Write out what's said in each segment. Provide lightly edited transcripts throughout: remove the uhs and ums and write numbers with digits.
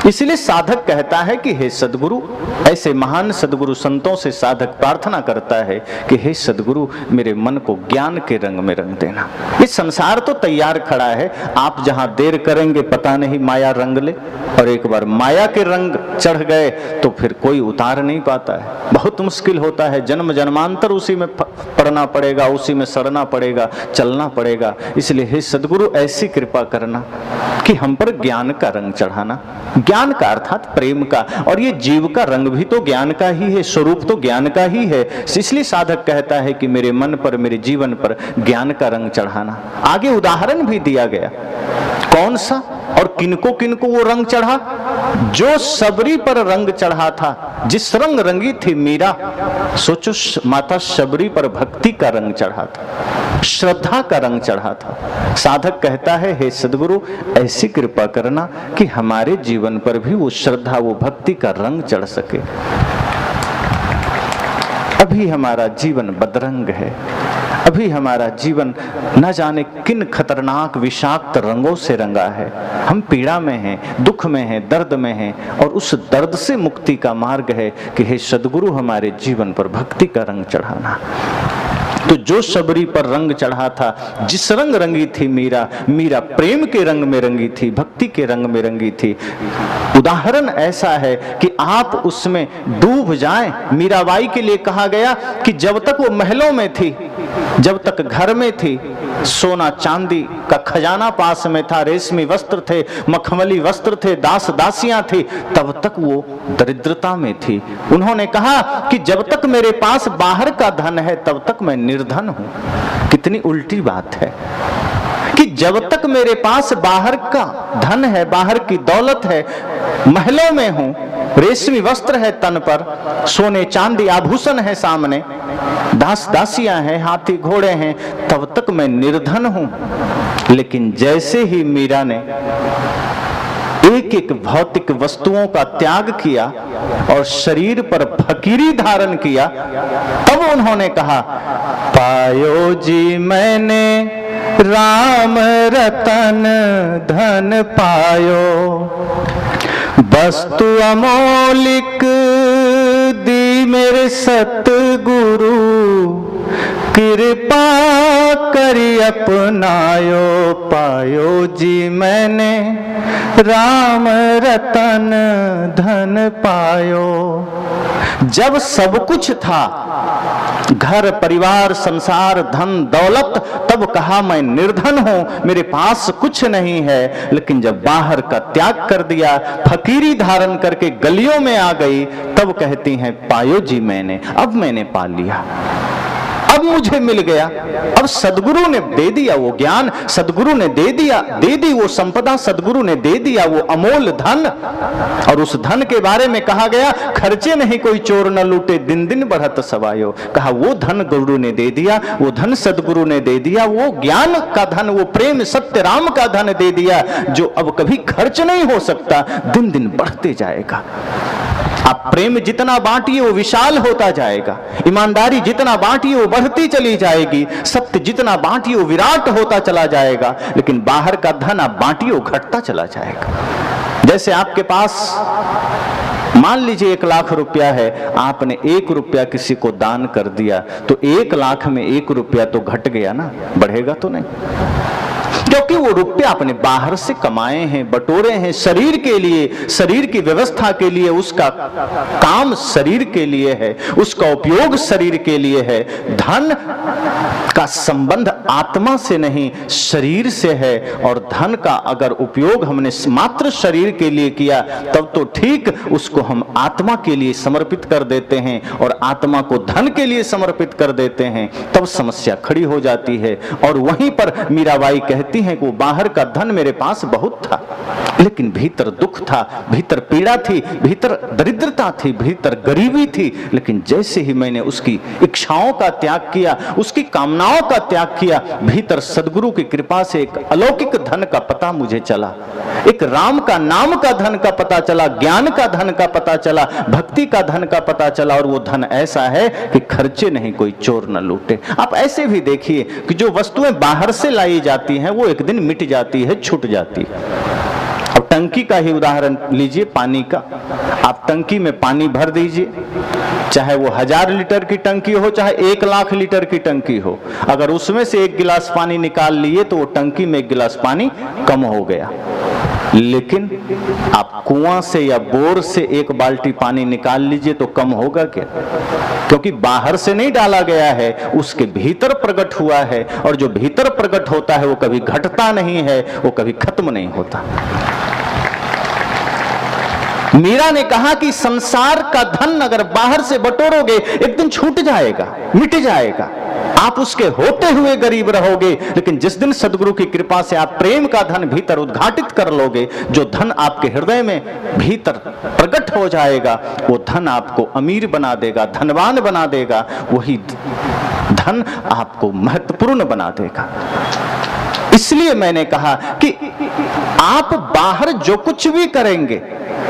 इसलिए साधक कहता है कि हे सदगुरु, ऐसे महान सदगुरु संतों से साधक प्रार्थना करता है कि हे सदगुरु, मेरे मन को ज्ञान के रंग में रंग देना। ये संसार तो तैयार खड़ा है, आप जहां देर करेंगे पता नहीं माया रंग ले, और एक बार माया के रंग चढ़ गए तो फिर कोई उतार नहीं पाता है, बहुत मुश्किल होता है। जन्म जन्मांतर उसी में पड़ना पड़ेगा, उसी में सड़ना पड़ेगा, चलना पड़ेगा। इसलिए हे सदगुरु, ऐसी कृपा करना कि हम पर ज्ञान का रंग चढ़ाना। ज्ञान का अर्थात प्रेम का, और ये जीव का रंग भी तो ज्ञान का ही है, स्वरूप तो ज्ञान का ही है। इसलिए साधक कहता है कि मेरे मन पर, मेरे जीवन पर ज्ञान का रंग चढ़ाना। आगे उदाहरण भी दिया गया, कौन सा और किनको किनको वो रंग चढ़ा? जो शबरी पर रंग चढ़ा था, जिस रंग रंगी थी मीरा, सोचो माता शबरी पर भक्ति का रंग चढ़ा था, श्रद्धा का रंग चढ़ा था। साधक कहता है हे सदगुरु, ऐसी कृपा करना कि हमारे जीवन पर भी वो श्रद्धा, वो भक्ति का रंग चढ़ सके। अभी हमारा जीवन बदरंग है, अभी हमारा जीवन न जाने किन खतरनाक विषाक्त रंगों से रंगा है। हम पीड़ा में हैं, दुख में हैं, दर्द में हैं, और उस दर्द से मुक्ति का मार्ग है कि हे सदगुरु, हमारे जीवन पर भक्ति का रंग चढ़ाना। तो जो शबरी पर रंग चढ़ा था, जिस रंग रंगी थी मीरा, मीरा प्रेम के रंग में रंगी थी, भक्ति के रंग में रंगी थी। उदाहरण ऐसा है कि आप उसमें डूब जाएं। मीराबाई के लिए कहा गया कि जब तक वो महलों में थी, जब तक घर में थी, सोना चांदी का खजाना पास में था, रेशमी वस्त्र थे, मखमली वस्त्र थे, दास दासियां थी, तब तक वो दरिद्रता में थी। उन्होंने कहा कि जब तक मेरे पास बाहर का धन है तब तक मैं निर्धन हूं। कितनी उल्टी बात है कि जब तक मेरे पास बाहर का धन है, बाहर की दौलत है, महलों में हूं, रेशमी वस्त्र है तन पर, सोने चांदी आभूषण है सामने, दास दासियां हैं, हाथी घोड़े हैं, तब तक मैं निर्धन हूं। लेकिन जैसे ही मीरा ने एक एक भौतिक वस्तुओं का त्याग किया और शरीर पर फकीरी धारण किया, तब उन्होंने कहा, पायो जी मैंने राम रतन धन पायो, वस्तु अमोलिक दी मेरे सतगुरु, कृपा करी अपनायो, पायो जी मैंने राम रतन धन पायो। जब सब कुछ था, घर परिवार संसार धन दौलत, तब कहा मैं निर्धन हूं, मेरे पास कुछ नहीं है। लेकिन जब बाहर का त्याग कर दिया, फकीरी धारण करके गलियों में आ गई, तब कहती हैं पायो जी मैंने, अब मैंने पा लिया, अब मुझे मिल गया। अब सदगुरु ने दे दिया वो ज्ञान, सदगुरु ने दे दिया, दे दी वो संपदा, सदगुरु ने दे दिया वो अमोल धन। और उस धन के बारे में कहा गया, खर्चे नहीं कोई चोर न लूटे, दिन दिन बढ़त सवायो। कहा वो धन गुरु ने दे दिया, वो धन सदगुरु ने दे दिया, वो ज्ञान का धन, वो प्रेम सत्य राम का धन दे दिया, जो अब कभी खर्च नहीं हो सकता, दिन दिन बढ़ते जाएगा। आप प्रेम जितना बांटिए वो विशाल होता जाएगा, ईमानदारी जितना बांटिए वो बढ़ती चली जाएगी, सत्य जितना बांटिए वो विराट होता चला जाएगा। लेकिन बाहर का धन आप बांटिए वो घटता चला जाएगा। जैसे आपके पास मान लीजिए 1 लाख रुपया है, आपने 1 रुपया किसी को दान कर दिया, तो 1 लाख में 1 रुपया तो घट गया ना, बढ़ेगा तो नहीं, क्योंकि वो रुपया अपने बाहर से कमाए हैं, बटोरे हैं, शरीर के लिए, शरीर की व्यवस्था के लिए, उसका काम शरीर के लिए है, उसका उपयोग शरीर के लिए है। धन का संबंध आत्मा से नहीं शरीर से है, और धन का अगर उपयोग हमने मात्र शरीर के लिए किया तब तो ठीक, उसको हम आत्मा के लिए समर्पित कर देते हैं और आत्मा को धन के लिए समर्पित कर देते हैं, तब समस्या खड़ी हो जाती है। और वहीं पर मीराबाई कहती हैं कि वो बाहर का धन मेरे पास बहुत था, लेकिन भीतर दुख था, भीतर पीड़ा थी, भीतर दरिद्रता थी, भीतर गरीबी थी। लेकिन जैसे ही मैंने उसकी इच्छाओं का त्याग किया, उसकी कामनाओं का त्याग किया, भीतर सदगुरु की कृपा से एक अलौकिक धन का पता मुझे चला, एक राम का नाम का धन का पता चला, ज्ञान का धन का पता चला, भक्ति का धन का पता चला। और वो धन ऐसा है कि खर्चे नहीं कोई चोर न लूटे। आप ऐसे भी देखिए कि जो वस्तुएं बाहर से लाई जाती हैं वो एक दिन मिट जाती है, छूट जाती है। अब टंकी का ही उदाहरण लीजिए, पानी का। आप टंकी में पानी भर दीजिए, चाहे वो 1000 लीटर की टंकी हो, चाहे 1 लाख लीटर की टंकी हो। अगर उसमें से 1 गिलास पानी निकाल लिए तो वो टंकी में 1 गिलास पानी कम हो गया। लेकिन आप कुआं से या बोर से 1 बाल्टी पानी निकाल लीजिए तो कम होगा क्या? क्योंकि बाहर से नहीं डाला गया है, उसके भीतर प्रकट हुआ है, और जो भीतर प्रकट होता है वो कभी घटता नहीं है, वो कभी खत्म नहीं होता। मीरा ने कहा कि संसार का धन अगर बाहर से बटोरोगे एक दिन छूट जाएगा, मिट जाएगा, आप उसके होते हुए गरीब रहोगे। लेकिन जिस दिन सदगुरु की कृपा से आप प्रेम का धन भीतर उद्घाटित कर लोगे, जो धन आपके हृदय में भीतर प्रकट हो जाएगा, वो धन आपको अमीर बना देगा, धनवान बना देगा, वही धन आपको महत्वपूर्ण बना देगा। इसलिए मैंने कहा कि आप बाहर जो कुछ भी करेंगे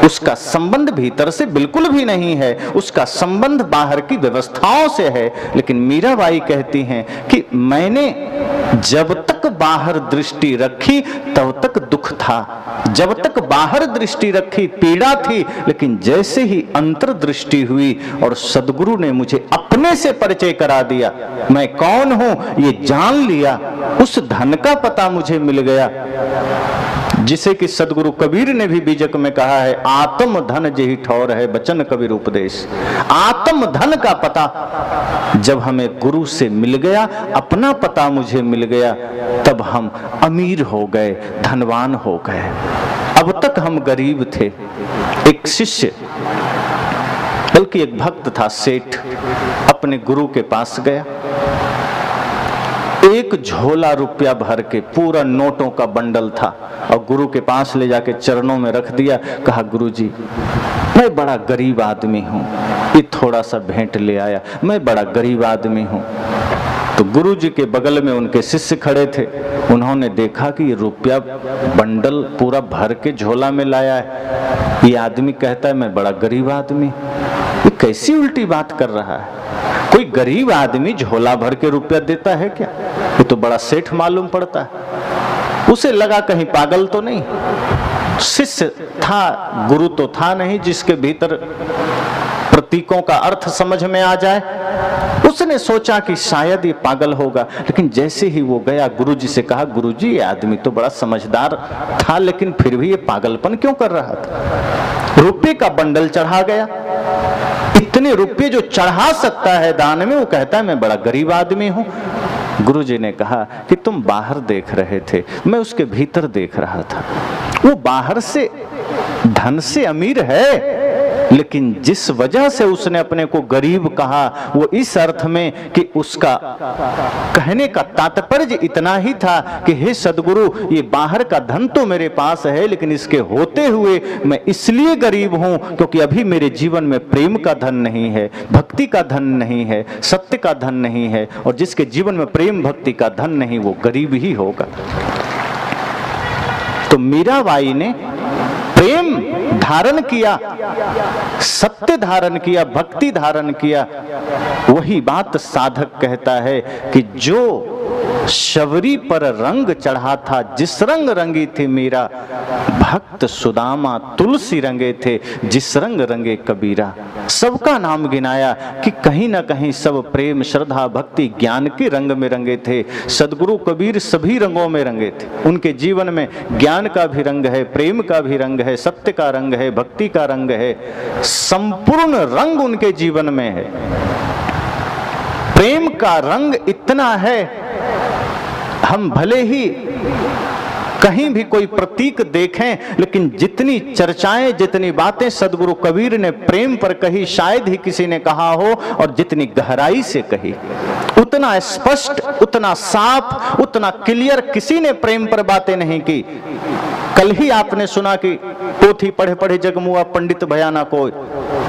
उसका संबंध भीतर से बिल्कुल भी नहीं है, उसका संबंध बाहर की व्यवस्थाओं से है। लेकिन मीराबाई कहती हैं कि मैंने जब तक बाहर दृष्टि रखी तब तक दुख था, जब तक बाहर दृष्टि रखी पीड़ा थी, लेकिन जैसे ही अंतर्दृष्टि हुई और सदगुरु ने मुझे अपने से परिचय करा दिया, मैं कौन हूं ये जान लिया, उस धन का पता मुझे मिल गया, जिसे कि सदगुरु कबीर ने भी बीजक में कहा है, आत्म धन जेहि ठौर है बचन कबीर उपदेश। आत्म धन का पता जब हमें गुरु से मिल गया, अपना पता मुझे मिल गया, तब हम अमीर हो गए, धनवान हो गए। अब तक हम गरीब थे। एक शिष्य, बल्कि एक भक्त था, सेठ, अपने गुरु के पास गया, 1 झोला रुपया भर के, पूरा नोटों का बंडल था, और गुरु के पास ले जाके चरणों में रख दिया। कहा, गुरुजी मैं बड़ा गरीब आदमी हूँ, ये थोड़ा सा भेंट ले आया, मैं बड़ा गरीब आदमी हूँ। तो गुरुजी के बगल में उनके शिष्य खड़े थे, उन्होंने देखा कि ये रुपया बंडल पूरा भर के झोला में लाया है, ये आदमी कहता है मैं बड़ा गरीब आदमी, ये कैसी उल्टी बात कर रहा है, कोई गरीब आदमी झोला भर के रुपया देता है क्या? ये तो बड़ा सेठ मालूम पड़ता है। उसे लगा कहीं पागल तो नहीं। शिष्य था, गुरु तो था नहीं जिसके भीतर प्रतीकों का अर्थ समझ में आ जाए। उसने सोचा कि शायद ये पागल होगा, लेकिन जैसे ही वो गया गुरुजी से कहा, गुरुजी ये आदमी तो बड़ा समझदार था, लेकिन फिर भी ये पागलपन क्यों कर रहा था? रुपये का बंडल चढ़ा गया, इतने रुपये जो चढ़ा सकता है दान में, वो कहता है मैं बड़ा गरीब आदमी हूं। गुरुजी ने कहा कि तुम बाहर देख रहे थे, मैं उसके भीतर देख रहा था। वो बाहर से धन से अमीर है, लेकिन जिस वजह से उसने अपने को गरीब कहा, वो इस अर्थ में कि उसका कहने का तात्पर्य इतना ही था कि हे सदगुरु, ये बाहर का धन तो मेरे पास है, लेकिन इसके होते हुए मैं इसलिए गरीब हूं क्योंकि अभी मेरे जीवन में प्रेम का धन नहीं है, भक्ति का धन नहीं है, सत्य का धन नहीं है, और जिसके जीवन में प्रेम भक्ति का धन नहीं, वो गरीब ही होगा। तो मीराबाई ने प्रेम धारण किया, सत्य धारण किया, भक्ति धारण किया। वही बात साधक कहता है कि जो शबरी पर रंग चढ़ा था, जिस रंग रंगी थी मीरा, भक्त सुदामा तुलसी रंगे थे, जिस रंग रंगे कबीरा। सबका नाम गिनाया कि कहीं ना कहीं सब प्रेम, श्रद्धा, भक्ति, ज्ञान के रंग में रंगे थे। सदगुरु कबीर सभी रंगों में रंगे थे। उनके जीवन में ज्ञान का भी रंग है, प्रेम का भी रंग है, सत्य का रंग है, भक्ति का रंग है, संपूर्ण रंग उनके जीवन में है। प्रेम का रंग इतना है, हम भले ही कहीं भी कोई प्रतीक देखें, लेकिन जितनी चर्चाएं, जितनी बातें सदगुरु कबीर ने प्रेम पर कही, शायद ही किसी ने कहा हो, और जितनी गहराई से कही, उतना स्पष्ट, उतना साफ, उतना क्लियर किसी ने प्रेम पर बातें नहीं की। कल ही आपने सुना कि पोथी पढ़े पढ़े जगमुआ पंडित भयाना कोई।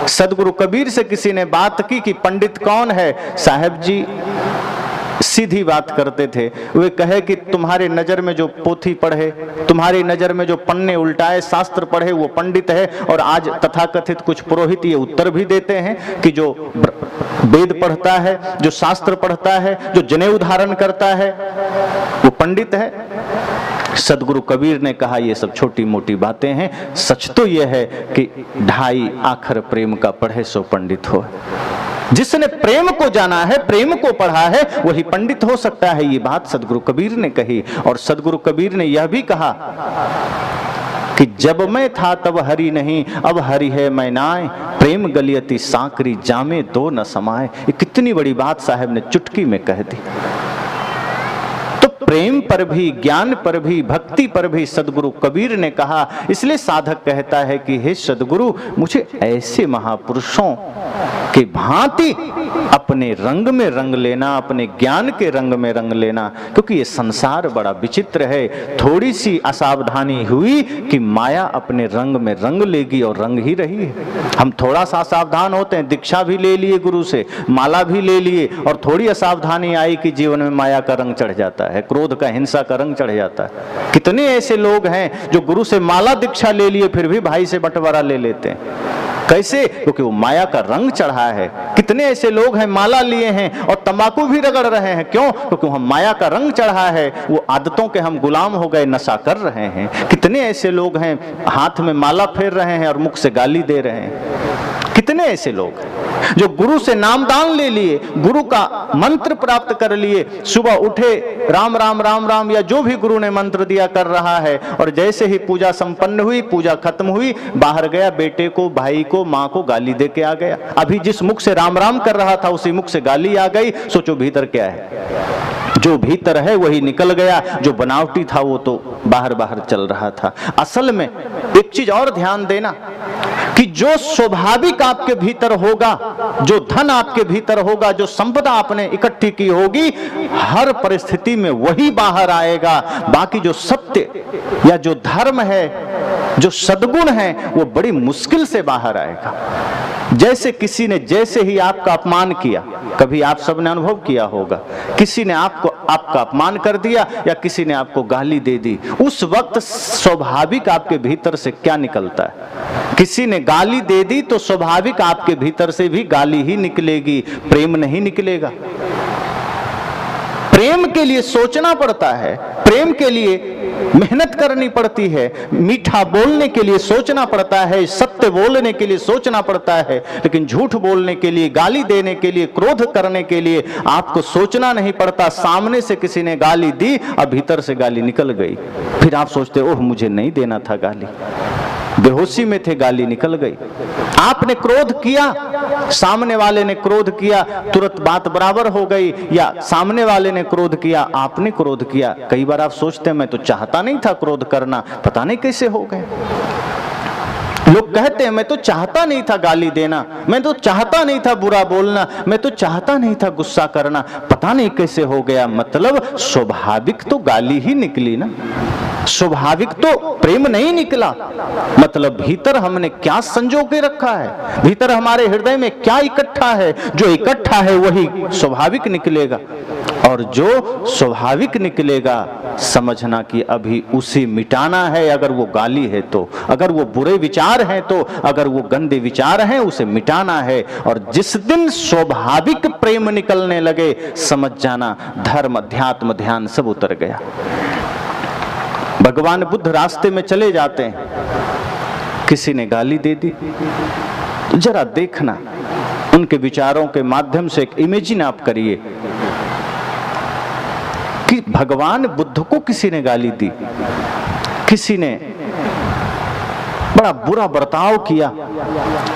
सदगुरु कबीर से किसी ने बात की कि पंडित कौन है? साहब जी सीधी बात करते थे। वे कहे कि तुम्हारे नजर में जो पोथी पढ़े, तुम्हारी नजर में जो पन्ने उल्टाए, शास्त्र पढ़े, वो पंडित है। और आज तथाकथित कुछ पुरोहित ये उत्तर भी देते हैं कि जो वेद पढ़ता है, जो शास्त्र पढ़ता है, जो जनेऊ धारण करता है, वो पंडित है। सदगुरु कबीर ने कहा ये सब छोटी मोटी बातें हैं, सच तो यह है कि 2.5 आखर प्रेम का पढ़े सो पंडित हो। जिसने प्रेम को जाना है, प्रेम को पढ़ा है, वही पंडित हो सकता है। ये बात सदगुरु कबीर ने कही। और सदगुरु कबीर ने यह भी कहा कि जब मैं था तब हरि नहीं, अब हरि है मैं नाय, प्रेम गलियती सांकरी जामे दो न समाए। ये कितनी बड़ी बात साहब ने चुटकी में कह दी। तो प्रेम पर भी, ज्ञान पर भी, भक्ति पर भी सदगुरु कबीर ने कहा। इसलिए साधक कहता है कि हे सदगुरु, मुझे ऐसे महापुरुषों के भांति अपने रंग में रंग लेना, अपने ज्ञान के रंग में रंग लेना, क्योंकि ये संसार बड़ा विचित्र है। थोड़ी सी असावधानी हुई कि माया अपने रंग में रंग लेगी और रंग ही रही है। हम थोड़ा सा सावधान होते हैं, दीक्षा भी ले लिए गुरु से, माला भी ले लिए, और थोड़ी असावधानी आई कि जीवन में माया का रंग चढ़ जाता है, क्रोध का, हिंसा का रंग चढ़ जाता है। कितने ऐसे लोग हैं जो गुरु से माला दीक्षा ले लिए फिर भी भाई से बंटवारा ले लेते हैं। कैसे? क्योंकि वो माया का रंग चढ़ा है। कितने ऐसे लोग हैं माला लिए हैं और तंबाकू भी रगड़ रहे हैं, क्यों? क्योंकि हम माया का रंग चढ़ा है, वो आदतों के हम गुलाम हो गए, नशा कर रहे हैं। कितने ऐसे लोग हैं हाथ में माला फेर रहे हैं और मुख से गाली दे रहे हैं। कितने ऐसे लोग हैं जो गुरु से नामदान ले लिए, गुरु का मंत्र प्राप्त कर लिए, सुबह उठे राम राम राम राम या जो भी गुरु ने मंत्र दिया कर रहा है, और जैसे ही पूजा संपन्न हुई, पूजा खत्म हुई, बाहर गया, बेटे को, भाई को, माँ को गाली दे के आ गया। अभी जिस मुख से राम राम कर रहा था उसी मुख से गाली आ गई। सोचो भीतर क्या है? जो भीतर है वही निकल गया, जो बनावटी था वो तो बाहर बाहर चल रहा था। असल में एक चीज और ध्यान देना कि जो स्वाभाविक आपके भीतर होगा, जो धन आपके भीतर होगा, जो संपदा आपने इकट्ठी की होगी, हर परिस्थिति में वही बाहर आएगा। बाकी जो सत्य या जो धर्म है, जो सद्गुण है, वो बड़ी मुश्किल से बाहर आएगा। जैसे किसी ने जैसे ही आपका अपमान किया, कभी आप सबने अनुभव किया होगा, किसी ने आपका अपमान कर दिया या किसी ने आपको गाली दे दी, उस वक्त स्वाभाविक आपके भीतर से क्या निकलता है? किसी ने गाली दे दी तो स्वाभाविक आपके भीतर से भी गाली ही निकलेगी, प्रेम नहीं निकलेगा। प्रेम के लिए सोचना पड़ता है, प्रेम के लिए मेहनत करनी पड़ती है, मीठा बोलने के लिए सोचना पड़ता है, सत्य बोलने के लिए सोचना पड़ता है, लेकिन झूठ बोलने के लिए, गाली देने के लिए, क्रोध करने के लिए आपको सोचना नहीं पड़ता। सामने से किसी ने गाली दी और भीतर से गाली निकल गई, फिर आप सोचते ओह मुझे नहीं देना था गाली, बेहोशी में थे, गाली निकल गई। आपने क्रोध किया, सामने वाले ने क्रोध किया, तुरंत बात बराबर हो गई, या सामने वाले ने क्रोध किया, आपने क्रोध किया। कई बार आप सोचते हैं मैं तो चाहता नहीं था क्रोध करना, पता नहीं कैसे हो गए। लोग कहते हैं मैं तो चाहता नहीं था गाली देना, मैं तो चाहता नहीं था बुरा बोलना, मैं तो चाहता नहीं था गुस्सा करना, पता नहीं कैसे हो गया। मतलब स्वाभाविक तो गाली ही निकली ना, स्वाभाविक तो प्रेम नहीं निकला। मतलब भीतर हमने क्या संजो के रखा है, भीतर हमारे हृदय में क्या इकट्ठा है, जो इकट्ठा है वही स्वाभाविक निकलेगा। और जो स्वाभाविक निकलेगा समझना कि अभी उसे मिटाना है। अगर वो गाली है तो, अगर वो बुरे विचार हैं तो, अगर वो गंदे विचार हैं उसे मिटाना है। और जिस दिन स्वाभाविक प्रेम निकलने लगे समझ जाना धर्म, अध्यात्म, ध्यान सब उतर गया। भगवान बुद्ध रास्ते में चले जाते हैं, किसी ने गाली दे दी, तो जरा देखना उनके विचारों के माध्यम से एक इमेजिन आप करिए कि भगवान बुद्ध को किसी ने गाली दी, किसी ने बड़ा बुरा बर्ताव किया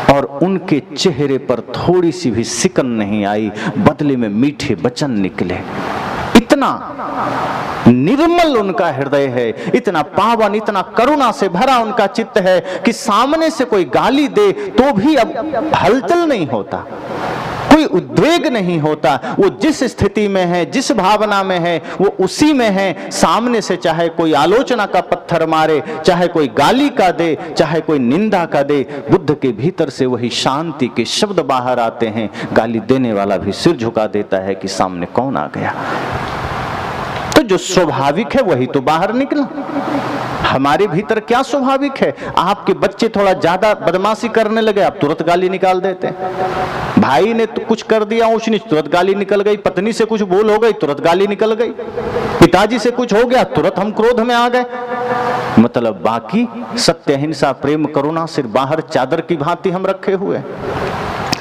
और उनके चेहरे पर थोड़ी सी भी सिकन नहीं आई, बदले में मीठे वचन निकले। इतना निर्मल उनका हृदय है, इतना पावन, इतना करुणा से भरा उनका चित्त है कि सामने से कोई गाली दे तो भी अब हलचल नहीं होता, कोई उद्वेग नहीं होता। वो जिस स्थिति में है, जिस भावना में है, वो उसी में है। सामने से चाहे कोई आलोचना का पत्थर मारे, चाहे कोई गाली का दे, चाहे कोई निंदा का दे, बुद्ध के भीतर से वही शांति के शब्द बाहर आते हैं। गाली देने वाला भी सिर झुका देता है कि सामने कौन आ गया। तो जो स्वाभाविक है वही तो बाहर निकला। हमारे भीतर क्या स्वाभाविक है? आपके बच्चे थोड़ा ज्यादा बदमाशी करने लगे, आप तुरंत गाली निकाल देते हैं। भाई ने तो कुछ कर दिया ऊंच नीच, तुरंत गाली निकल गई। पत्नी से कुछ बोल हो गई, तुरंत गाली निकल गई। पिताजी से कुछ हो गया, तुरंत हम क्रोध में आ गए। मतलब बाकी सत्य, अहिंसा, प्रेम, करुणा सिर्फ बाहर चादर की भांति हम रखे हुए हैं।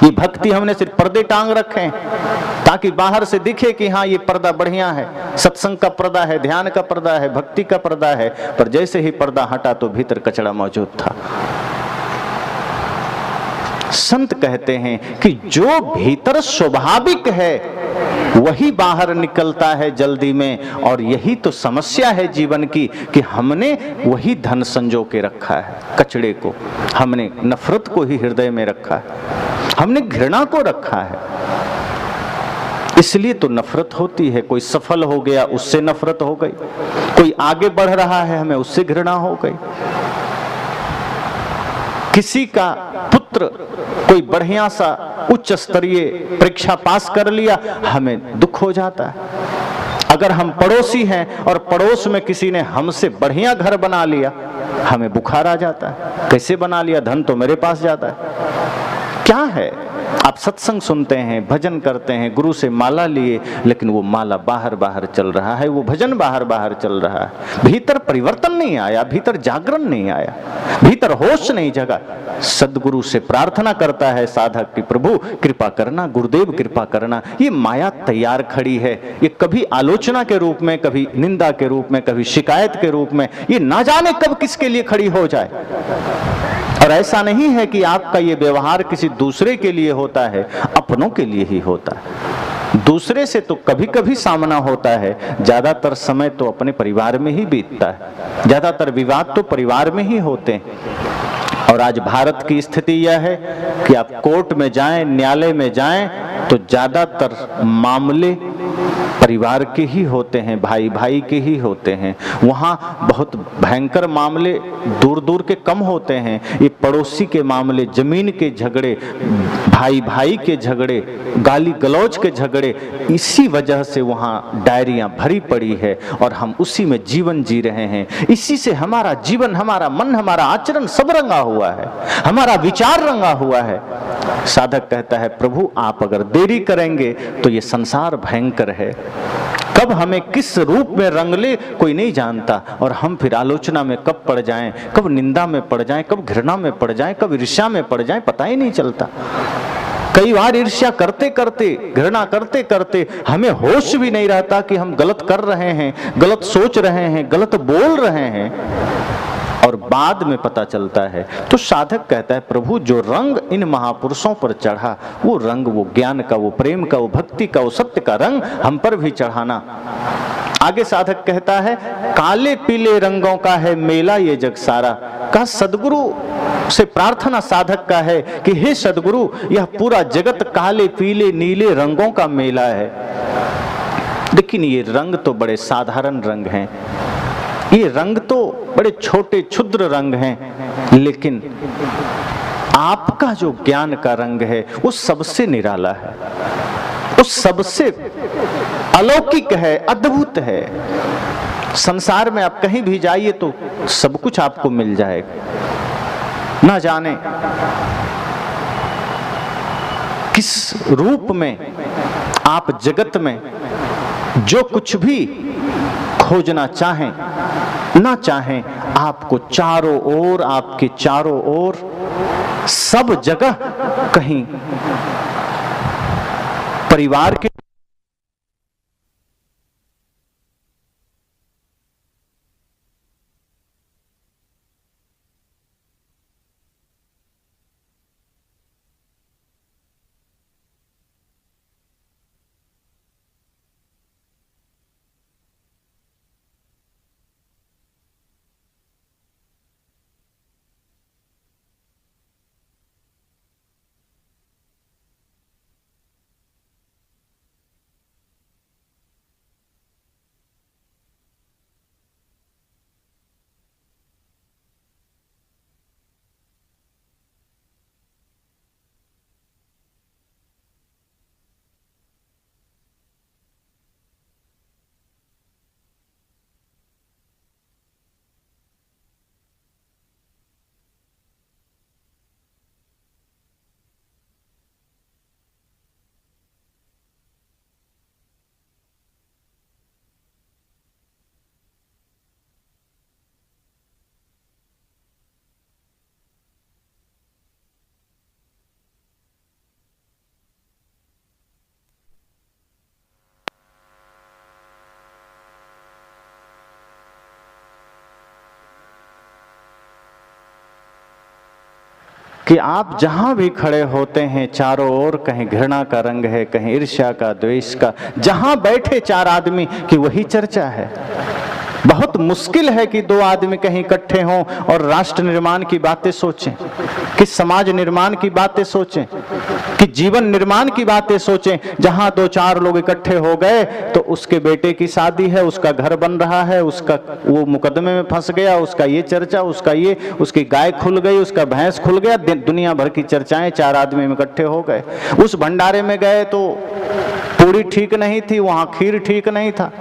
ये भक्ति हमने सिर्फ पर्दे टांग रखे हैं ताकि बाहर से दिखे कि हाँ ये पर्दा बढ़िया है, सत्संग का पर्दा है, ध्यान का पर्दा है, भक्ति का पर्दा है। पर जैसे ही पर्दा हटा तो भीतर कचरा मौजूद था। संत कहते हैं कि जो भीतर स्वाभाविक है वही बाहर निकलता है जल्दी में। और यही तो समस्या है जीवन की कि हमने वही धन संजो के रखा है, कचड़े को। हमने नफरत को ही हृदय में रखा है, हमने घृणा को रखा है। इसलिए तो नफरत होती है। कोई सफल हो गया उससे नफरत हो गई, कोई आगे बढ़ रहा है हमें उससे घृणा हो गई। किसी का पुत्र कोई बढ़िया सा उच्च स्तरीय परीक्षा पास कर लिया, हमें दुख हो जाता है। अगर हम पड़ोसी हैं और पड़ोस में किसी ने हमसे बढ़िया घर बना लिया, हमें बुखार आ जाता है। कैसे बना लिया? धन तो मेरे पास जाता है। क्या है? आप सत्संग सुनते हैं, भजन करते हैं, गुरु से माला लिए, लेकिन वो माला बाहर बाहर चल रहा है, वो भजन बाहर बाहर चल रहा है। भीतर परिवर्तन नहीं आया, भीतर जागरण नहीं आया, भीतर होश नहीं जगा। सदगुरु से प्रार्थना करता है साधक कि प्रभु कृपा करना, गुरुदेव कृपा करना। ये माया तैयार खड़ी है, ये कभी आलोचना के रूप में, कभी निंदा के रूप में, कभी शिकायत के रूप में, ये ना जाने कब किसके लिए खड़ी हो जाए। और ऐसा नहीं है कि आपका ये व्यवहार किसी दूसरे के लिए होता है, अपनों के लिए ही होता है। दूसरे से तो कभी कभी सामना होता है, ज्यादातर समय तो अपने परिवार में ही बीतता है। ज्यादातर विवाद तो परिवार में ही होते हैं। और आज भारत की स्थिति यह है कि आप कोर्ट में जाएं, न्यायालय में जाएं तो ज्यादातर मामले परिवार के ही होते हैं, भाई भाई के ही होते हैं। वहाँ बहुत भयंकर मामले दूर दूर के कम होते हैं। ये पड़ोसी के मामले, जमीन के झगड़े, भाई भाई के झगड़े, गाली गलौज के झगड़े, इसी वजह से वहाँ डायरियाँ भरी पड़ी है और हम उसी में जीवन जी रहे हैं। इसी से हमारा जीवन, हमारा मन, हमारा आचरण सब रंगा हुआ है, हमारा विचार रंगा हुआ है। साधक कहता है प्रभु आप अगर देरी करेंगे तो ये संसार भयंकर है। कब हमें किस रूप में रंग ले कोई नहीं जानता, और हम फिर आलोचना में कब पड़ जाएं, कब निंदा में पड़ जाएं, कब घृणा में पड़ जाएं, कब ईर्ष्या में पड़ जाएं, पता ही नहीं चलता। कई बार ईर्ष्या करते करते, घृणा करते करते हमें होश भी नहीं रहता कि हम गलत कर रहे हैं, गलत सोच रहे हैं, गलत बोल रहे हैं, और बाद में पता चलता है। तो साधक कहता है प्रभु जो रंग इन महापुरुषों पर चढ़ा, वो रंग, वो ज्ञान का, वो प्रेम का, वो भक्ति का, वो सत्य का रंग हम पर भी चढ़ाना। आगे साधक कहता है काले पीले रंगों का है मेला ये जग सारा। का सदगुरु से प्रार्थना साधक का है कि हे सदगुरु यह पूरा जगत काले पीले नीले रंगों का मेला है। लेकिन ये रंग तो बड़े साधारण रंग हैं, ये रंग तो बड़े छोटे क्षुद्र रंग हैं, लेकिन आपका जो ज्ञान का रंग है वो सबसे निराला है, वो सबसे अलौकिक है, अद्भुत है। संसार में आप कहीं भी जाइए तो सब कुछ आपको मिल जाएगा। ना जाने किस रूप में आप जगत में जो कुछ भी खोजना चाहें ना चाहें, आपको चारों ओर, आपके चारों ओर सब जगह कहीं परिवार के कि आप जहां भी खड़े होते हैं चारों ओर कहीं घृणा का रंग है, कहीं ईर्ष्या का, द्वेष का। जहां बैठे चार आदमी की वही चर्चा है। बहुत मुश्किल है कि दो आदमी कहीं इकट्ठे हों और राष्ट्र निर्माण की बातें सोचें, कि समाज निर्माण की बातें सोचें, कि जीवन निर्माण की बातें सोचें। जहां दो चार लोग इकट्ठे हो गए तो उसके बेटे की शादी है, उसका घर बन रहा है, उसका वो मुकदमे में फंस गया, उसका ये चर्चा, उसका ये, उसकी गाय खुल गई, उसका भैंस खुल गया, दुनिया भर की चर्चाएं चार आदमी में इकट्ठे हो गए। उस भंडारे में गए तो पूरी ठीक नहीं थी, वहां खीर ठीक नहीं था,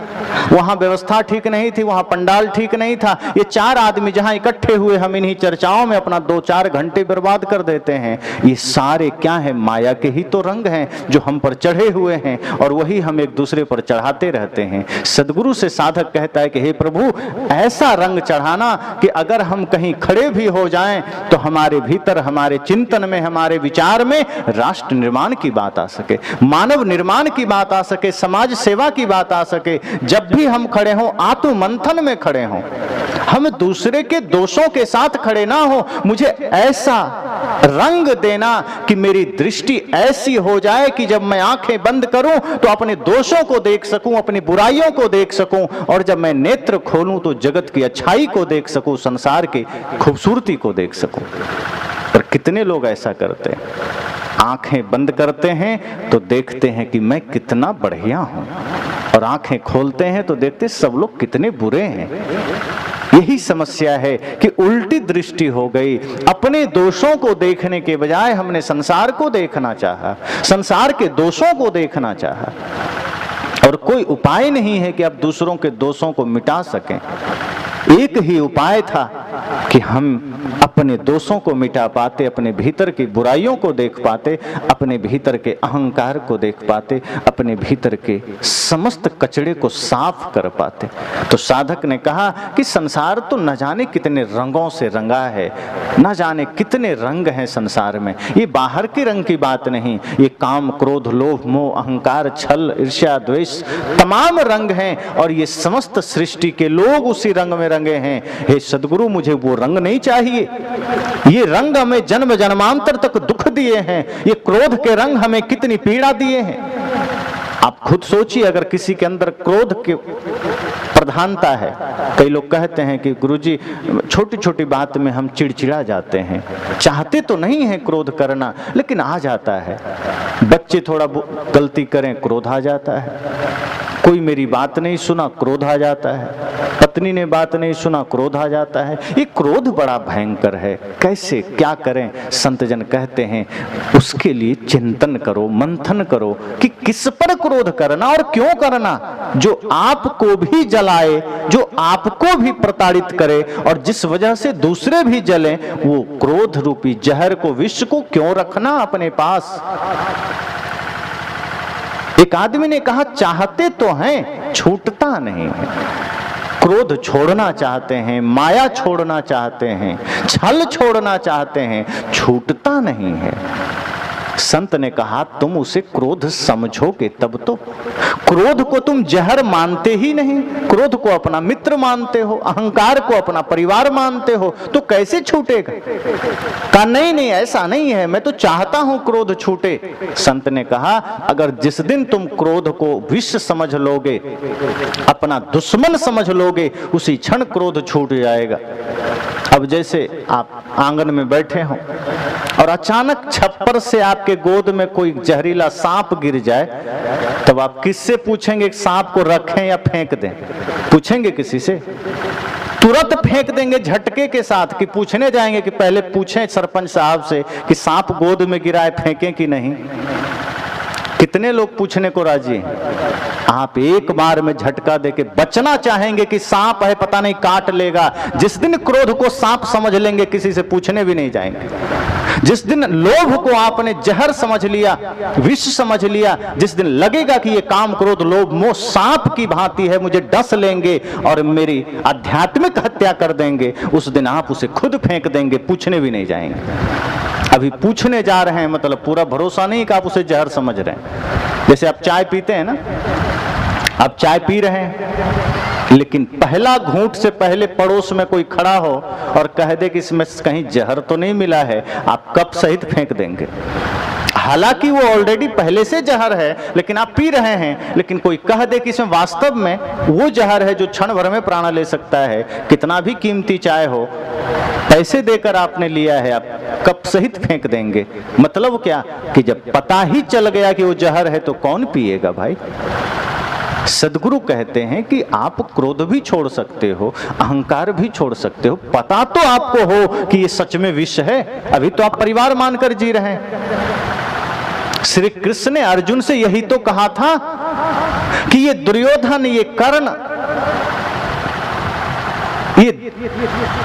वहां व्यवस्था ठीक नहीं थी, वहां पंडाल ठीक नहीं था। ये चार आदमी जहां इकट्ठे हुए, हम इन्हीं चर्चाओं में अपना 2-4 घंटे बर्बाद कर देते हैं। ये सारे क्या है? माया के ही तो रंग हैं जो हम पर चढ़े हुए हैं, और वही हम एक दूसरे पर चढ़ाते रहते हैं। सदगुरु से साधक कहता है कि हे प्रभु, ऐसा रंग चढ़ाना कि अगर हम कहीं खड़े भी हो जाएं तो हमारे भीतर, हमारे चिंतन में, हमारे विचार में राष्ट्र निर्माण की बात आ सके, मानव निर्माण की बात आ सके, समाज सेवा की बात आ सके। जब भी हम खड़े हों, आत्म मंथन में खड़े हों, हम दूसरे के दोषों के साथ खड़े ना हो। मुझे ऐसा रंग देना कि मेरी दृष्टि ऐसी हो जाए कि जब मैं आंखें बंद करूं तो अपने दोषों को देख सकूं, अपनी बुराइयों को देख सकूं, और जब मैं नेत्र खोलूं तो जगत की अच्छाई को देख सकूं, संसार की खूबसूरती को देख सकूं। पर कितने लोग ऐसा करते हैं? आंखें बंद करते हैं तो देखते हैं कि मैं कितना बढ़िया हूं, और आंखें खोलते हैं तो देखते सब लोग कितने बुरे हैं। यही समस्या है कि उल्टी दृष्टि हो गई। अपने दोषों को देखने के बजाय हमने संसार को देखना चाहा, संसार के दोषों को देखना चाहा। और कोई उपाय नहीं है कि आप दूसरों के दोषों को मिटा सकें। एक ही उपाय था कि हम अपने दोषों को मिटा पाते, अपने भीतर की बुराइयों को देख पाते, अपने भीतर के अहंकार को देख पाते, अपने भीतर के समस्त कचड़े को साफ कर पाते। तो साधक ने कहा कि संसार तो न जाने कितने रंगों से रंगा है, न जाने कितने रंग हैं संसार में। ये बाहर के रंग की बात नहीं, ये काम, क्रोध, लोभ, मोह, अहंकार, छल, ईर्ष्या, द्वेष, तमाम रंग हैं, और ये समस्त सृष्टि के लोग उसी रंग में रंगे हैं। हे सदगुरु, मुझे वो रंग नहीं चाहिए। ये रंग हमें जन्म जन्मांतर तक दुख दिए हैं, ये क्रोध के रंग हमें कितनी पीड़ा दिए हैं। आप खुद सोचिए, अगर किसी के अंदर क्रोध की प्रधानता है। कई लोग कहते हैं कि गुरुजी, छोटी छोटी बात में हम चिड़चिड़ा जाते हैं, चाहते तो नहीं है क्रोध करना, लेकिन आ जाता है। बच्चे थोड़ा गलती करें, क्रोध आ जाता है। कोई मेरी बात नहीं सुना, क्रोध आ जाता है। पत्नी ने बात नहीं सुना, क्रोध आ जाता है। ये क्रोध बड़ा भयंकर है। कैसे, क्या करें? संत जन कहते हैं उसके लिए चिंतन करो, मंथन करो कि किस पर क्रोध करना और क्यों करना। जो आपको भी जलाए, जो आपको भी प्रताड़ित करे, और जिस वजह से दूसरे भी जलें, वो क्रोध रूपी जहर को, विष को क्यों रखना अपने पास। एक आदमी ने कहा, चाहते तो हैं, छूटता नहीं है। क्रोध छोड़ना चाहते हैं, माया छोड़ना चाहते हैं, छल छोड़ना चाहते हैं, छूटता नहीं है। संत ने कहा, तुम उसे क्रोध समझोगे तब तो। क्रोध को तुम जहर मानते ही नहीं, क्रोध को अपना मित्र मानते हो, अहंकार को अपना परिवार मानते हो, तो कैसे छूटेगा? कहा नहीं नहीं, ऐसा नहीं है, मैं तो चाहता हूं क्रोध छूटे। संत ने कहा, अगर जिस दिन तुम क्रोध को विष समझ लोगे, अपना दुश्मन समझ लोगे, उसी क्षण क्रोध छूट जाएगा। अब जैसे आप आंगन में बैठे हो और अचानक छप्पर से आपके गोद में कोई जहरीला सांप गिर जाए, तब आप किससे पूछेंगे सांप को रखें या फेंक दें? पूछेंगे किसी से? तुरंत फेंक देंगे झटके के साथ, कि पूछने जाएंगे कि पहले पूछें सरपंच साहब से कि सांप गोद में गिरा है, फेंकें कि नहीं? कितने लोग पूछने को राजी हैं? आप एक बार में झटका देके बचना चाहेंगे कि सांप है, पता नहीं काट लेगा। जिस दिन क्रोध को सांप समझ लेंगे, किसी से पूछने भी नहीं जाएंगे। जिस दिन लोभ को आपने जहर समझ लिया, विष समझ लिया, जिस दिन लगेगा कि ये काम, क्रोध, लोभ, मोह सांप की भांति है, मुझे डस लेंगे और मेरी आध्यात्मिक हत्या कर देंगे, उस दिन आप उसे खुद फेंक देंगे, पूछने भी नहीं जाएंगे। अभी पूछने जा रहे हैं, मतलब पूरा भरोसा नहीं कि आप उसे जहर समझ रहे हैं। जैसे आप चाय पीते हैं ना, आप चाय पी रहे हैं, लेकिन पहला घूंट से पहले पड़ोस में कोई खड़ा हो और कह दे कि इसमें कहीं जहर तो नहीं मिला है, आप कप सहित फेंक देंगे। हालांकि वो ऑलरेडी पहले से जहर है, लेकिन आप पी रहे हैं। लेकिन कोई कह दे कि इसमें वास्तव में वो जहर है जो क्षण भर में प्राण ले सकता है, कितना भी कीमती चाय हो, पैसे देकर आपने लिया है, आप कप सहित फेंक देंगे। मतलब क्या कि जब पता ही चल गया कि वो जहर है तो कौन पिएगा भाई। सदगुरु कहते हैं कि आप क्रोध भी छोड़ सकते हो, अहंकार भी छोड़ सकते हो, पता तो आपको हो कि ये सच में विष है, अभी तो आप परिवार मानकर जी रहे हैं। श्री कृष्ण ने अर्जुन से यही तो कहा था कि ये दुर्योधन, ये कर्ण, ये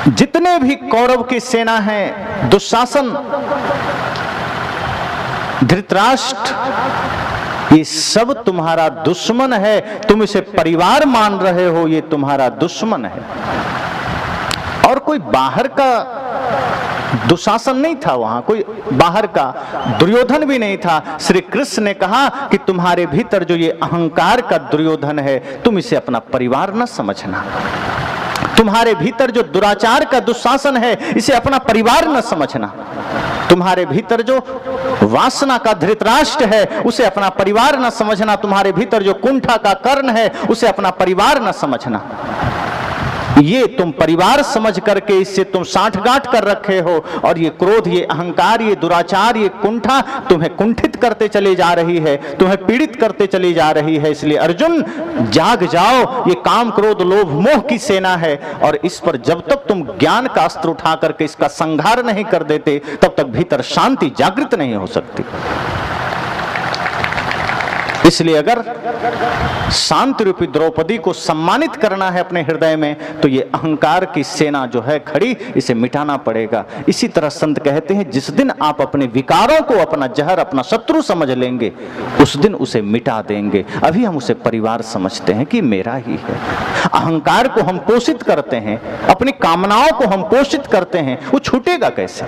जितने भी कौरव की सेना है, दुशासन, धृतराष्ट्र, ये सब तुम्हारा दुश्मन है। तुम इसे परिवार मान रहे हो, ये तुम्हारा दुश्मन है। और कोई बाहर का दुशासन नहीं था, वहां कोई बाहर का दुर्योधन भी नहीं था। श्री कृष्ण ने कहा कि तुम्हारे भीतर जो ये अहंकार का दुर्योधन है, तुम इसे अपना परिवार न समझना। तुम्हारे भीतर जो दुराचार का दुशासन है, इसे अपना परिवार न समझना। तुम्हारे भीतर जो वासना का धृतराष्ट्र है, उसे अपना परिवार न समझना। तुम्हारे भीतर जो कुंठा का कर्ण है, उसे अपना परिवार न समझना। ये तुम परिवार समझ करके इससे तुम साठगांठ कर रखे हो, और ये क्रोध, ये अहंकार, ये दुराचार, ये कुंठा तुम्हें कुंठित करते चली जा रही है, तुम्हें पीड़ित करते चली जा रही है। इसलिए अर्जुन, जाग जाओ, ये काम, क्रोध, लोभ, मोह की सेना है, और इस पर जब तक तुम ज्ञान का अस्त्र उठा करके इसका संहार नहीं कर देते, तब तक भीतर शांति जागृत नहीं हो सकती। इसलिए अगर शांति रूपी द्रौपदी को सम्मानित करना है अपने हृदय में, तो ये अहंकार की सेना जो है खड़ी, इसे मिटाना पड़ेगा। इसी तरह संत कहते हैं, जिस दिन आप अपने विकारों को अपना जहर, अपना शत्रु समझ लेंगे, उस दिन उसे मिटा देंगे। अभी हम उसे परिवार समझते हैं कि मेरा ही है। अहंकार को हम पोषित करते हैं, अपनी कामनाओं को हम पोषित करते हैं, वो छूटेगा कैसे।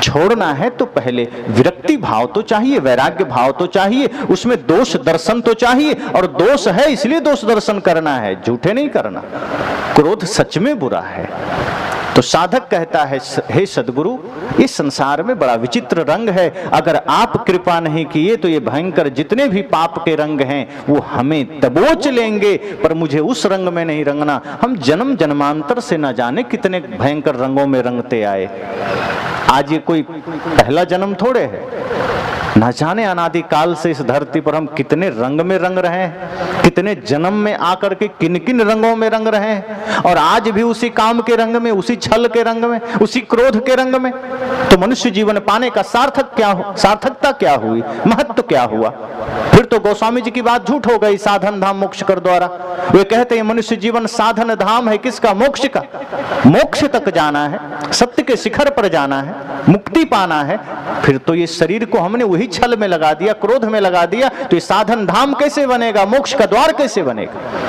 छोड़ना है तो पहले विरक्ति भाव तो चाहिए, वैराग्य भाव तो चाहिए, उसमें दोष दर्शन तो चाहिए, और दोष है इसलिए दोष दर्शन करना है, झूठे नहीं करना। क्रोध सच में बुरा है। तो साधक कहता है, हे सदगुरु, इस संसार में बड़ा विचित्र रंग है, अगर आप कृपा नहीं किए तो ये भयंकर जितने भी पाप के रंग हैं वो हमें दबोच लेंगे, पर मुझे उस रंग में नहीं रंगना। हम जन्म जन्मांतर से न जाने कितने भयंकर रंगों में रंगते आए। आज ये कोई पहला जन्म थोड़े है, न जाने अनादि काल से इस धरती पर हम कितने रंग में रंग रहे हैं, कितने जन्म में आकर के किन किन रंगों में रंग रहे हैं, और आज भी उसी काम के रंग में, उसी छल के रंग में, उसी क्रोध के रंग में। तो मनुष्य जीवन पाने का सार्थकता क्या हुई, महत्व क्या हुआ। फिर तो गोस्वामी जी की बात झूठ हो गई, साधन धाम मोक्ष कर द्वारा। वे कहते हैं मनुष्य जीवन साधन धाम है, किसका, मोक्ष का। मोक्ष तक जाना है, सत्य के शिखर पर जाना है, मुक्ति पाना है। फिर तो ये शरीर को हमने वही छल में लगा दिया, क्रोध में लगा दिया, तो ये साधन धाम कैसे बनेगा, मोक्ष का द्वार कैसे बनेगा।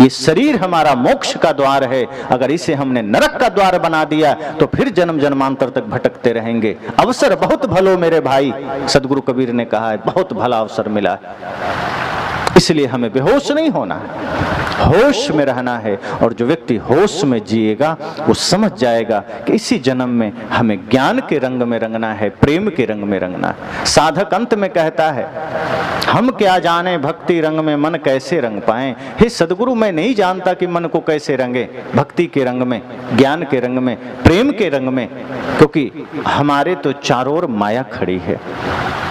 ये शरीर हमारा मोक्ष का द्वार है, अगर इसे हमने नरक का द्वार बना दिया तो फिर जन्म जन्मांतर तक भटकते रहेंगे। अवसर बहुत भलो मेरे भाई, सदगुरु कबीर ने कहा है, बहुत भला अवसर मिला। इसलिए हमें बेहोश नहीं होना है, होश में रहना है। और जो व्यक्ति होश में जिएगा वो समझ जाएगा कि इसी जन्म में हमें ज्ञान के रंग में रंगना है, प्रेम के रंग में रंगना है। साधक अंत में कहता है, हम क्या जाने भक्ति रंग में मन कैसे रंग पाएं। हे सदगुरु, मैं नहीं जानता कि मन को कैसे रंगे, भक्ति के रंग में, ज्ञान के रंग में, प्रेम के रंग में, क्योंकि हमारे तो चारों ओर माया खड़ी है।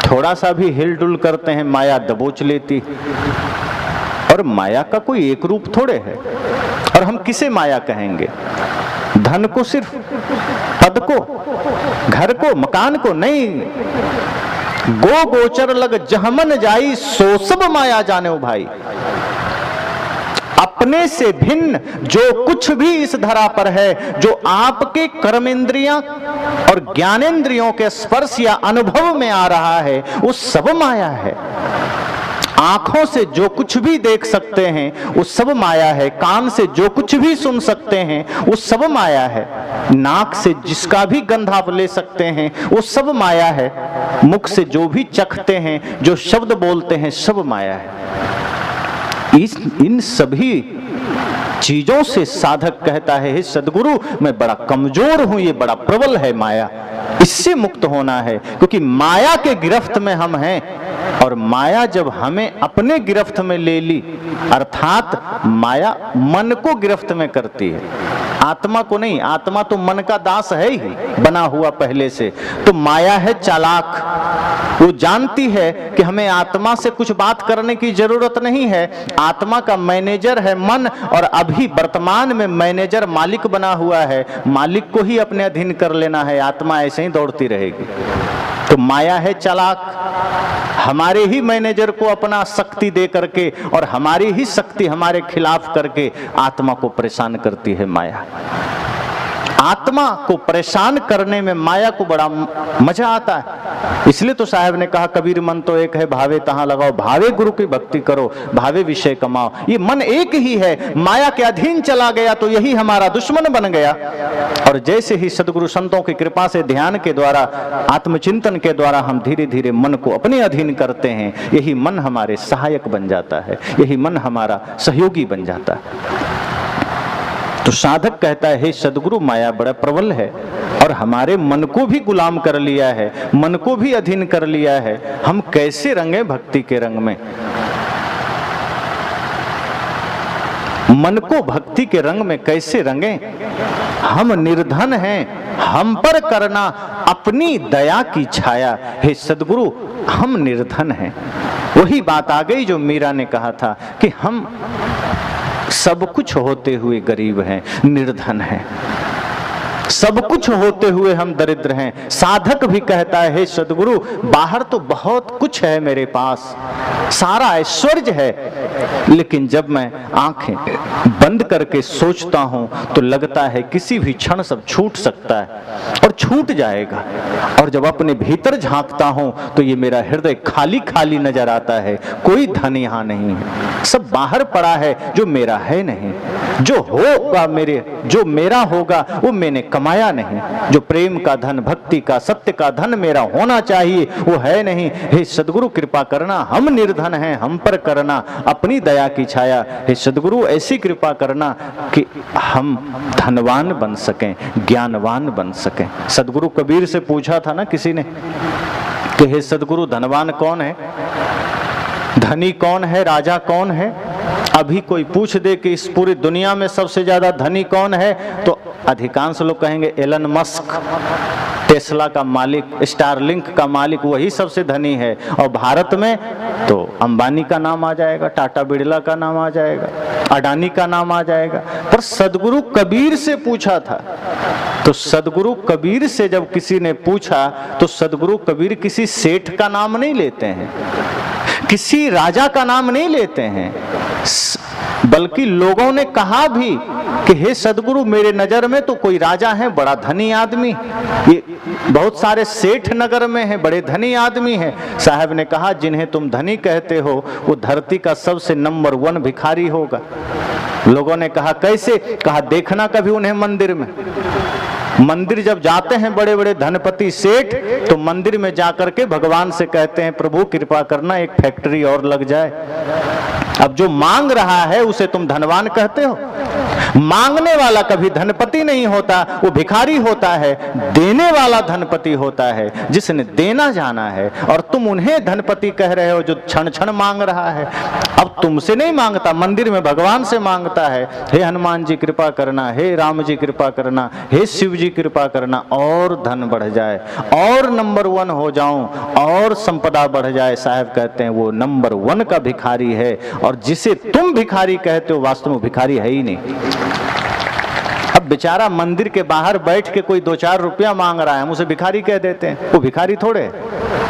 थोड़ा सा भी हिलडुल करते हैं, माया दबोच लेती। और माया का कोई एक रूप थोड़े है। और हम किसे माया कहेंगे, धन को, सिर्फ पद को, घर को, मकान को नहीं। गो गोचर लग जहमन जाई, सो सब माया जाने ओ भाई। अपने से भिन्न जो कुछ भी इस धरा पर है, जो आपके कर्मेंद्रियां और ज्ञानेंद्रियों के स्पर्श या अनुभव में आ रहा है, वो सब माया है। आंखों से जो कुछ भी देख सकते हैं वो सब माया है, कान से जो कुछ भी सुन सकते हैं वो सब माया है, नाक से जिसका भी गंध आप ले सकते हैं वो सब माया है, मुख से जो भी चखते हैं, जो शब्द बोलते हैं, सब माया है। इन सभी चीजों से साधक कहता है, हे सद्गुरु मैं बड़ा कमजोर हूं, ये बड़ा प्रबल है माया, इससे मुक्त होना है। क्योंकि माया के गिरफ्त में हम हैं, और माया जब हमें अपने गिरफ्त में ले ली, अर्थात माया मन को गिरफ्त में करती है, आत्मा को नहीं। आत्मा तो मन का दास है ही बना हुआ पहले से। तो माया है चालाक, वो जानती है कि हमें आत्मा से कुछ बात करने की जरूरत नहीं है। आत्मा का मैनेजर है मन, और अभी वर्तमान में मैनेजर मालिक बना हुआ है, मालिक को ही अपने अधीन कर लेना है, आत्मा ऐसे ही दौड़ती रहेगी। तो माया है चालाक, हमारे ही मैनेजर को अपना शक्ति दे करके और हमारी ही शक्ति हमारे खिलाफ करके आत्मा को परेशान करती है माया। आत्मा को परेशान करने में माया को बड़ा मजा आता है। इसलिए तो साहब ने कहा, कबीर मन तो एक है, भावे तहां लगाओ, भावे गुरु की भक्ति करो, भावे विषय कमाओ। ये मन एक ही है, माया के अधीन चला गया तो यही हमारा दुश्मन बन गया। और जैसे ही सदगुरु संतों की कृपा से ध्यान के द्वारा, आत्मचिंतन के द्वारा हम धीरे धीरे मन को अपने अधीन करते हैं, यही मन हमारे सहायक बन जाता है, यही मन हमारा सहयोगी बन जाता है। तो साधक कहता है, हे सदगुरु माया बड़ा प्रबल है और हमारे मन को भी गुलाम कर लिया है, मन को भी अधीन कर लिया है, हम कैसे रंगे भक्ति के रंग में। मन को भक्ति के रंग में कैसे रंगे। हम निर्धन हैं, हम पर करना अपनी दया की छाया। हे सदगुरु हम निर्धन हैं। वही बात आ गई जो मीरा ने कहा था कि हम सब कुछ होते हुए गरीब हैं, निर्धन हैं, सब कुछ होते हुए हम दरिद्र हैं। साधक भी कहता है, हे सदगुरु बाहर तो बहुत कुछ है मेरे पास, सारा ऐश्वर्य है, लेकिन जब मैं आंखें बंद करके सोचता हूं तो लगता है किसी भी क्षण सब छूट सकता है और छूट जाएगा। और जब अपने भीतर झांकता हूं तो ये मेरा हृदय खाली खाली नजर आता है, कोई धन यहां नहीं है, सब बाहर पड़ा है जो मेरा है नहीं। जो होगा मेरे, जो मेरा होगा वो मैंने कमाया नहीं। जो प्रेम का धन, भक्ति का, सत्य का धन मेरा होना चाहिए वो है नहीं। हे सदगुरु कृपा करना, हम निर्धन हैं, हम पर करना अपनी दया की छाया। हे सदगुरु ऐसी कृपा करना कि हम धनवान बन सकें, ज्ञानवान बन सकें। सदगुरु कबीर से पूछा था ना किसी ने कि हे सदगुरु धनवान कौन है, धनी कौन है, राजा कौन है। अभी कोई पूछ दे कि इस पूरी दुनिया में सबसे ज्यादा धनी कौन है, तो अधिकांश लोग कहेंगे एलन मस्क, टेस्ला का मालिक, स्टारलिंक का मालिक, वही सबसे धनी है। और भारत में तो अंबानी का नाम आ जाएगा, टाटा बिरला का नाम आ जाएगा, अडानी का नाम आ जाएगा। पर सदगुरु कबीर से पूछा था, तो सदगुरु कबीर से जब किसी ने पूछा तो सदगुरु कबीर किसी सेठ का नाम नहीं लेते हैं, किसी राजा का नाम नहीं लेते हैं, बल्कि लोगों ने कहा भी कि हे सदगुरु मेरे नजर में तो कोई राजा है, बड़ा धनी आदमी, ये बहुत सारे सेठ नगर में हैं, बड़े धनी आदमी हैं। साहब ने कहा जिन्हें तुम धनी कहते हो वो धरती का सबसे नंबर 1 भिखारी होगा। लोगों ने कहा कैसे, कहा देखना कभी उन्हें मंदिर में। मंदिर जब जाते हैं बड़े बड़े धनपति सेठ तो मंदिर में जाकर के भगवान से कहते हैं प्रभु कृपा करना एक फैक्ट्री और लग जाए। अब जो मांग रहा है उसे तुम धनवान कहते हो। मांगने वाला कभी धनपति नहीं होता, वो भिखारी होता है। देने वाला धनपति होता है, जिसने देना जाना है। और तुम उन्हें धनपति कह रहे हो जो क्षण क्षण मांग रहा है। अब तुमसे नहीं मांगता, मंदिर में भगवान से मांगता है, हे हनुमान जी कृपा करना, हे राम जी कृपा करना, हे शिव जी कृपा करना, और धन बढ़ जाए, और नंबर 1 हो जाऊं, और संपदा बढ़ जाए। साहब कहते हैं वो नंबर 1 का भिखारी है, और जिसे तुम भिखारी कहते हो वास्तव में भिखारी है ही नहीं। अब बेचारा मंदिर के बाहर बैठ के कोई 2-4 रुपया मांग रहा है, हम उसे भिखारी कह देते हैं। वो भिखारी थोड़े,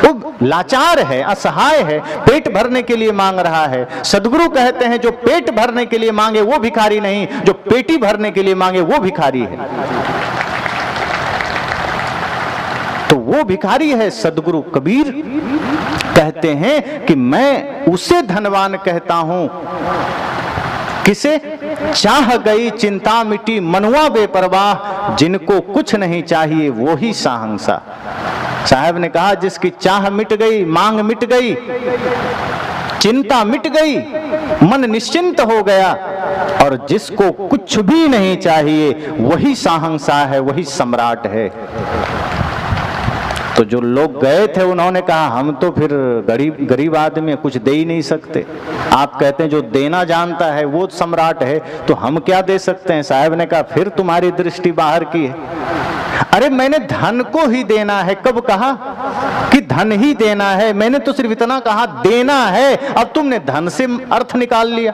वो लाचार है, असहाय है, पेट भरने के लिए मांग रहा है। सदगुरु कहते हैं जो पेट भरने के लिए मांगे वो भिखारी नहीं, जो पेटी भरने के लिए मांगे वो भिखारी है। तो वो भिखारी है। सदगुरु कबीर कहते हैं कि मैं उसे धनवान कहता हूं, किसे, चाह गई चिंता मिटी मनुआ बेपरवाह, जिनको कुछ नहीं चाहिए वो ही शाहंशाह। साहब ने कहा जिसकी चाह मिट गई, मांग मिट गई, चिंता मिट गई, मन निश्चिंत हो गया, और जिसको कुछ भी नहीं चाहिए वही शाहंशाह है, वही सम्राट है। तो जो लोग गए थे उन्होंने कहा हम तो फिर गरीब आदमी है, कुछ दे ही नहीं सकते। आप कहते हैं जो देना जानता है वो सम्राट है, तो हम क्या दे सकते हैं? साहब ने कहा फिर तुम्हारी दृष्टि बाहर की है। अरे मैंने धन को ही देना है, कब कहा कि धन ही देना है? मैंने तो सिर्फ इतना कहा देना है, अब तुमने धन से अर्थ निकाल लिया।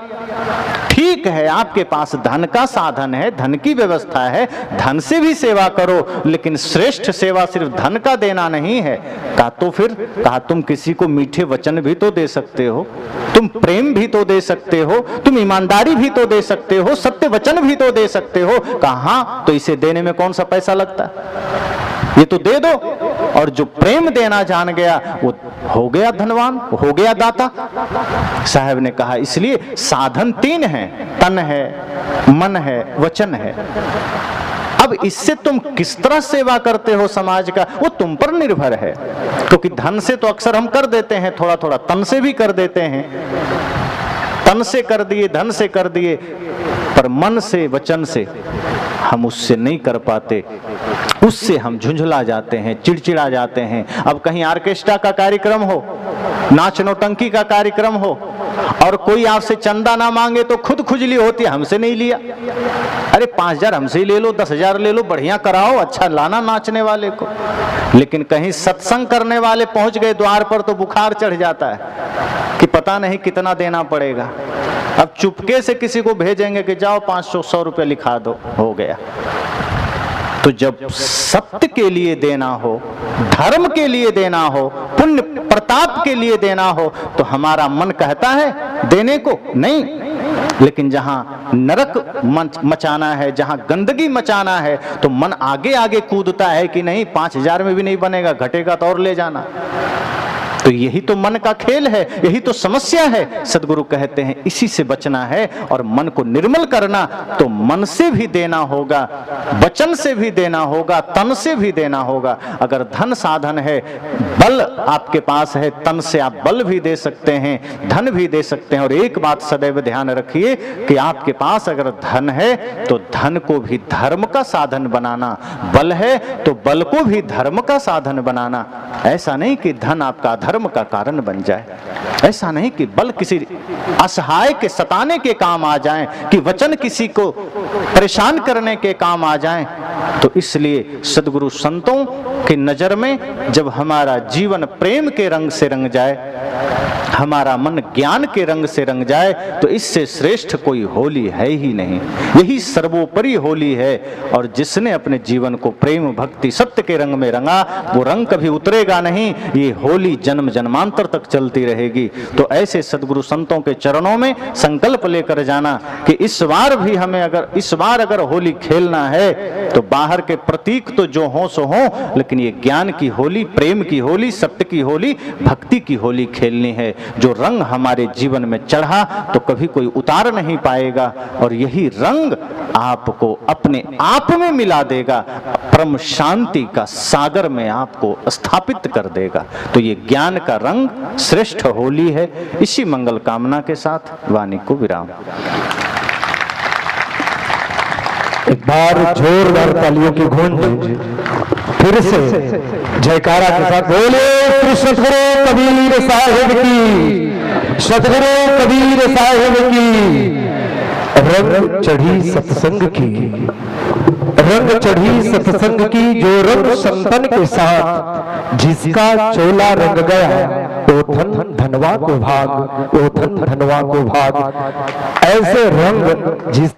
ठीक है, आपके पास धन का साधन है, धन की व्यवस्था है, धन से भी सेवा करो, लेकिन श्रेष्ठ सेवा सिर्फ धन का देना नहीं है। कहा तो फिर? कहा तुम किसी को मीठे वचन भी तो दे सकते हो, तुम प्रेम भी तो दे सकते हो, तुम ईमानदारी भी तो दे सकते हो, सत्य वचन भी तो दे सकते हो। कहा तो इसे देने में कौन सा पैसा लगता है? ये तो दे दो। और जो प्रेम देना जान गया वो हो गया धनवान, हो गया दाता। साहब ने कहा इसलिए साधन 3 हैं, तन है, मन है, वचन है। अब इससे तुम किस तरह सेवा करते हो समाज का, वो तुम पर निर्भर है। क्योंकि धन से तो अक्सर हम कर देते हैं, थोड़ा थोड़ा तन से भी कर देते हैं। तन से कर दिए, धन से कर दिए, पर मन से, वचन से हम उससे नहीं कर पाते। उससे हम झुंझला जाते हैं, चिड़चिड़ा जाते हैं। अब कहीं ऑर्केस्ट्रा का कार्यक्रम हो, नाच नौटंकी का कार्यक्रम हो, और कोई आपसे चंदा ना मांगे तो खुद खुजली होती है, हमसे नहीं लिया। अरे 5,000 हमसे ही ले लो, 10,000 ले लो, बढ़िया कराओ, अच्छा लाना नाचने वाले को। लेकिन कहीं सत्संग करने वाले पहुंच गए द्वार पर तो बुखार चढ़ जाता है कि पता नहीं कितना देना पड़ेगा। अब चुपके से किसी को भेजेंगे कि जाओ 500-100 रुपये लिखा दो, हो गया। तो जब सत्य के लिए देना हो, धर्म के लिए देना हो, पुण्य प्रताप के लिए देना हो, तो हमारा मन कहता है देने को नहीं। लेकिन जहां नरक मचाना है, जहां गंदगी मचाना है, तो मन आगे आगे कूदता है कि नहीं 5,000 में भी नहीं बनेगा, घटेगा तो और ले जाना। तो यही तो मन का खेल है, यही तो समस्या है। सदगुरु कहते हैं इसी से बचना है और मन को निर्मल करना। तो मन से भी देना होगा, वचन से भी देना होगा, तन से भी देना होगा। अगर धन साधन है, बल आपके पास है, तन से आप बल भी दे सकते हैं, धन भी दे सकते हैं। और एक बात सदैव ध्यान रखिए कि आपके पास अगर धन है तो धन को भी धर्म का साधन बनाना, बल है तो बल को भी धर्म का साधन बनाना। ऐसा नहीं कि धन आपका धर्म का कारण बन जाए, ऐसा नहीं कि बल किसी असहाय के सताने के काम आ जाए, कि वचन किसी को परेशान करने के काम आ जाए। तो इसलिए सद्गुरु संतों की नजर में जब हमारा जीवन प्रेम के रंग से रंग जाए, हमारा मन ज्ञान के रंग से रंग जाए, तो इससे श्रेष्ठ कोई होली है ही नहीं। यही सर्वोपरि होली है। और जिसने अपने जीवन को प्रेम भक्ति सत्य के रंग में रंगा, वो रंग कभी उतरेगा नहीं। ये होली जन्म जन्मांतर तक चलती रहेगी। तो ऐसे सद्गुरु संतों के चरणों में संकल्प लेकर जाना कि इस बार भी हमें अगर होली खेलना है तो बाहर के प्रतीक तो जो हो सो हो, लेकिन ये ज्ञान की होली, प्रेम की होली, सत्य की होली, भक्ति की होली खेलनी है। जो रंग हमारे जीवन में चढ़ा तो कभी कोई उतार नहीं पाएगा, और यही रंग आपको अपने आप में मिला देगा, परम शांति का सागर में आपको स्थापित कर देगा। तो ये ज्ञान का रंग श्रेष्ठ होली है। इसी मंगल कामना के साथ वाणी को विराम। एक बार जोरदार तालियों की गूंज फिर से जयकारा के साथ बोले श्री सतगुरु कबीर साहिब की, सतगुरु कबीर साहिब की। रंग चढ़ी सत्संग की, रंग चढ़ी सत्संग की, जो रंग संतन के साथ जिसका चोला रंग गया, वो धन धनवा को भाग, वो धन धनवा को भाग। ऐसे रंग जिस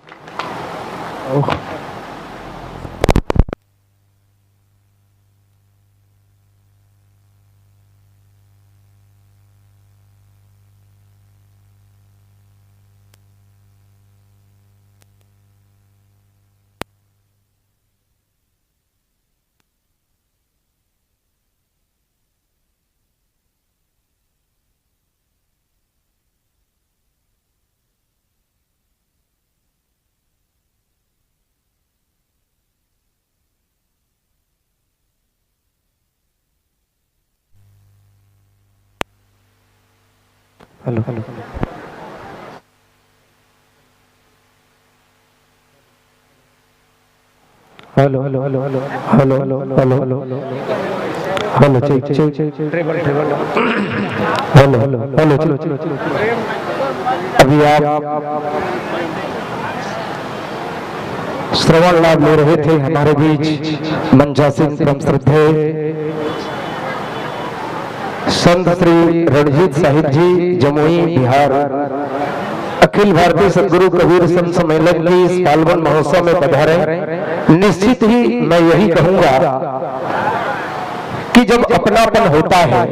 hello hello hello hello hello hello hello hello hello hello check check treble hello hello hello चलो चलो चलो अभी आप श्रवण लाभ ले रहे थे हमारे बीच मंजा सिंह परम श्रद्धेय संत श्री रणजीत साहिब जी जमुई बिहार अखिल भारतीय सदगुरु कबीर संत सम्मेलन की इस फाल्गुन महोत्सव में पधारे। निश्चित ही मैं यही कहूंगा कि जब अपनापन होता है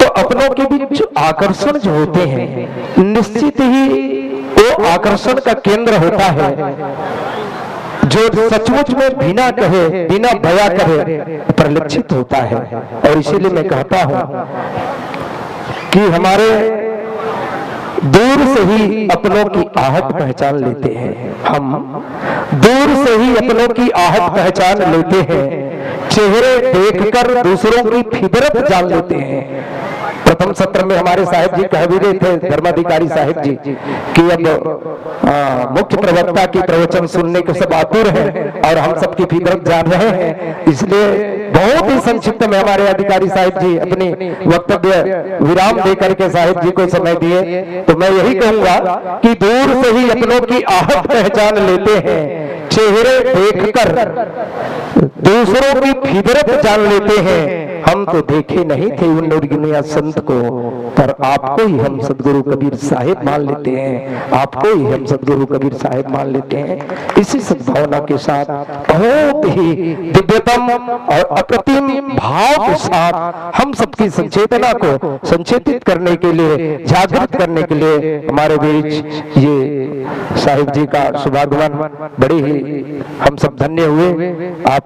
तो अपनों के बीच जो आकर्षण जो होते हैं निश्चित ही वो आकर्षण का केंद्र होता है जो सचमुच में बिना कहे बिना बया कहे परिलक्षित होता है। और इसीलिए मैं कहता हूं कि हमारे दूर से ही अपनों की आहट पहचान लेते हैं, हम दूर से ही अपनों की आहट पहचान लेते हैं, चेहरे देखकर दूसरों की फितरत जान लेते हैं। प्रथम सत्र में हमारे साहिब जी कह भी रहे थे धर्माधिकारी साहिब जी कि अब मुख्य प्रवक्ता की प्रवचन सुनने के सब आतुर हैं और हम सबकी फितरत जान रहे हैं। इसलिए बहुत ही संक्षिप्त में हमारे अधिकारी साहिब जी अपनी वक्तव्य विराम देकर के साहिब जी को समय दिए। तो मैं यही कहूंगा कि दूर से ही अपनों की आहट पहचान लेते हैं, चेहरे देखकर दूसरों की फितरत जान लेते हैं। हम तो देखे नहीं थे उन निर्गुणिया संत को, पर आपको ही हम सदगुरु कबीर साहिब मान लेते हैं, आपको ही हम सदगुरु कबीर साहिब मान लेते हैं। इसी सद्भावना के साथ बहुत ही दिव्यतम और अप्रतिम भाव के साथ हम सबकी संचेतना को संचेतित करने के लिए, जागृत करने के लिए हमारे बीच ये साहिब जी का शुभागमन बड़े ही हम सब धन्य हुए। आप